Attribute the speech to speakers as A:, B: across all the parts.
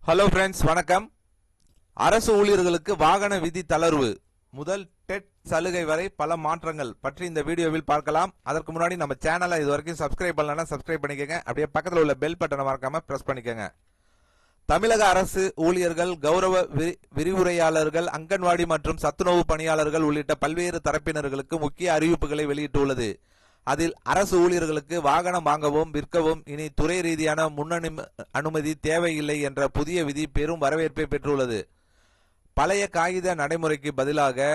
A: Hello friends, வணக்கம். அரசு ஊழியர்களுக்கு வாகன விதி தளர்வு முதல் டெட் சலுகை வரை பல மாற்றங்கள் பற்றி இந்த வீடியோவில் பார்க்கலாம். அதற்கு முன்னாடி நம்ம சேனலை இது வரைக்கும் சப்ஸ்கிரைப் பண்ணலன்னா சப்ஸ்கிரைப் பண்ணிக்கோங்க. அப்படியே பக்கத்தில் உள்ள பெல் பட்டனை மறக்காம பிரஸ் பண்ணிக்கோங்க. தமிழக அரசு ஊழியர்கள், கௌரவ விரிவுரையாளர்கள், அங்கன்வாடி மற்றும் சத்துணவு பணியாளர்கள் உள்ளிட்ட பல்வேறு தரப்பினர்களுக்கு முக்கிய அறிவிப்புகளை வெளியிட்டுள்ளது. அதில் அரசு ஊழியர்களுக்கு வாகனம் வாங்கவும் விற்கவும் இனி துறை ரீதியான அனுமதி தேவையில்லை என்ற புதிய விதி பெரும் வரவேற்பை பெற்றுள்ளது. பழைய காகித நடைமுறைக்கு பதிலாக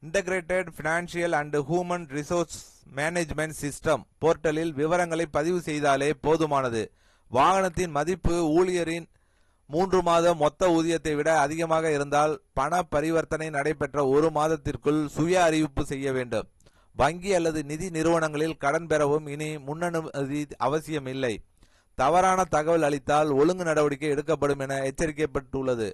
A: integrated financial and human resource management system போர்ட்டலில் விவரங்களை பதிவு செய்தாலே போதுமானது. வாகனத்தின் மதிப்பு ஊழியரின் 3 மாத மொத்த ஊதியத்தை விட அதிகமாக இருந்தால் பண பரிவர்த்தனை நடைபெற்ற 1 மாதத்திற்குள் சுய அறிவிப்பு செய்ய வேண்டும். வங்கி அல்லது நிதி நிறுவனங்களில் கடன் பெறவும் இனி முன்னனுமதி அவசியம் இல்லை. தவறான தகவல் அளித்தால் ஒழுங்கு நடவடிக்கை எடுக்கப்படும் என எச்சரிக்கப்பட்டுள்ளது.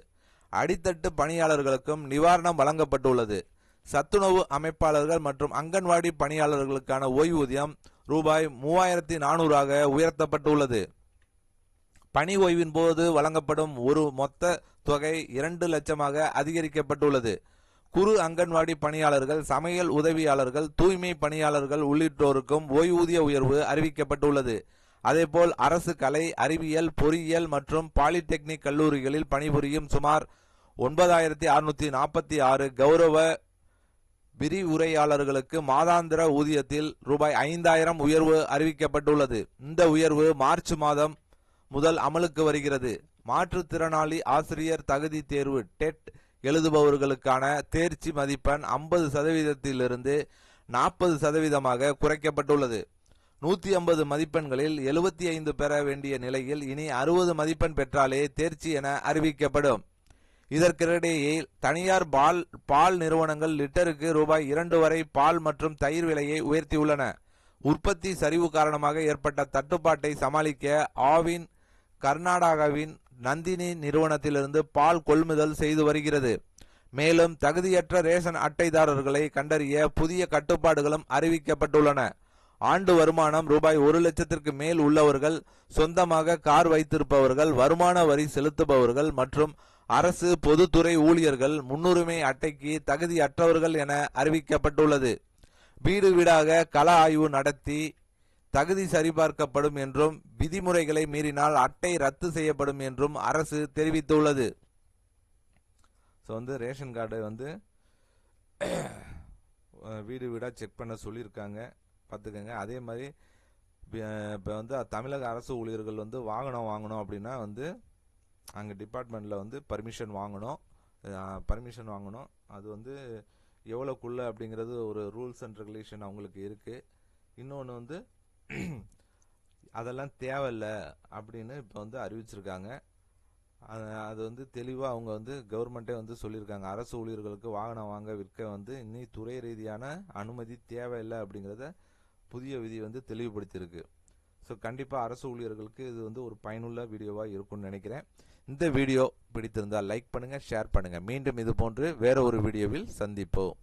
A: அடித்தட்டு பணியாளர்களுக்கும் நிவாரணம் வழங்கப்பட்டுள்ளது. சத்துணவு அமைப்பாளர்கள் மற்றும் அங்கன்வாடி பணியாளர்களுக்கான ஓய்வூதியம் ரூபாய் 3400 உயர்த்தப்பட்டுள்ளது. பணி ஓய்வின் போது வழங்கப்படும் ஒரு மொத்த தொகை 2 லட்சமாக அதிகரிக்கப்பட்டுள்ளது. குறு அங்கன்வாடி பணியாளர்கள், சமையல் உதவியாளர்கள், தூய்மை பணியாளர்கள் உள்ளிட்டோருக்கும் ஓய்வூதிய உயர்வு அறிவிக்கப்பட்டுள்ளது. அதேபோல் அரசு கலை, அறிவியல், பொறியியல் மற்றும் பாலிடெக்னிக் கல்லூரிகளில் பணிபுரியும் சுமார் 9646 கௌரவ விரிவுரையாளர்களுக்கு மாதாந்திர ஊதியத்தில் ரூபாய் 5000 உயர்வு அறிவிக்கப்பட்டுள்ளது. இந்த உயர்வு மார்ச் மாதம் முதல் அமலுக்கு வருகிறது. மாற்றுத்திறனாளி ஆசிரியர் தகுதி தேர்வு டெட் எழுதுபவர்களுக்கான தேர்ச்சி மதிப்பெண் 50%இலிருந்து 40% குறைக்கப்பட்டுள்ளது. 150 மதிப்பெண்களில் 75 பெற வேண்டிய நிலையில் இனி 60 மதிப்பெண் பெற்றாலே தேர்ச்சி என அறிவிக்கப்படும். இதற்கிடையே தனியார் பால் நிறுவனங்கள் லிட்டருக்கு ரூபாய் 2 வரை பால் மற்றும் தயிர் விலையை உயர்த்தியுள்ளன. உற்பத்தி சரிவு காரணமாக ஏற்பட்ட தட்டுப்பாட்டை சமாளிக்க ஆவின் கர்நாடகாவின் நந்தினி நிறுவனத்திலிருந்து பால் கொள்முதல் செய்து வருகிறது. மேலும் தகுதியற்ற ரேஷன் அட்டைதாரர்களை கண்டறிய புதிய கட்டுப்பாடுகளும் அறிவிக்கப்பட்டுள்ளன. ஆண்டு வருமானம் ரூபாய் 1 லட்சத்திற்கு மேல் உள்ளவர்கள், சொந்தமாக கார் வைத்திருப்பவர்கள், வருமான வரி செலுத்துபவர்கள் மற்றும் அரசு பொதுத்துறை ஊழியர்கள் முன்னுரிமை அட்டைக்கு தகுதியற்றவர்கள் என அறிவிக்கப்பட்டுள்ளது. வீடு வீடாக கள ஆய்வு நடத்தி தகுதி சரிபார்க்கப்படும் என்றும் விதிமுறைகளை மீறினால் அட்டை ரத்து செய்யப்படும் என்றும் அரசு தெரிவித்துள்ளது. ரேஷன் கார்டை வீடு வீடா செக் பண்ண சொல்லியிருக்காங்க, பார்த்துக்கங்க. அதே மாதிரி இப்போ தமிழக அரசு ஊழியர்கள் வாகனம் வாங்கணும் அப்படின்னா அங்கே டிபார்ட்மெண்ட்டில் பர்மிஷன் வாங்கணும். அது எவ்வளோக்குள்ள அப்படிங்கிறது ஒரு ரூல்ஸ் அண்ட் ரெகுலேஷன் அவங்களுக்கு இருக்குது. இன்னொன்று அதெல்லாம் தேவையில்லை அப்படின்னு இப்போ அறிவிச்சிருக்காங்க. அது தெளிவாக அவங்க கவர்மெண்ட்டே சொல்லியிருக்காங்க. அரசு ஊழியர்களுக்கு வாகனம் வாங்க விற்க இன்னி துறை ரீதியான அனுமதி தேவையில்லை அப்படிங்கிறத புதிய விதி தெளிவுபடுத்தியிருக்கு. ஸோ கண்டிப்பாக அரசு ஊழியர்களுக்கு இது ஒரு பயனுள்ள வீடியோவாக இருக்கும்னு நினைக்கிறேன். இந்த வீடியோ பிடித்திருந்தால் லைக் பண்ணுங்கள், ஷேர் பண்ணுங்கள். மீண்டும் இது போன்று வேற ஒரு வீடியோவில் சந்திப்போம்.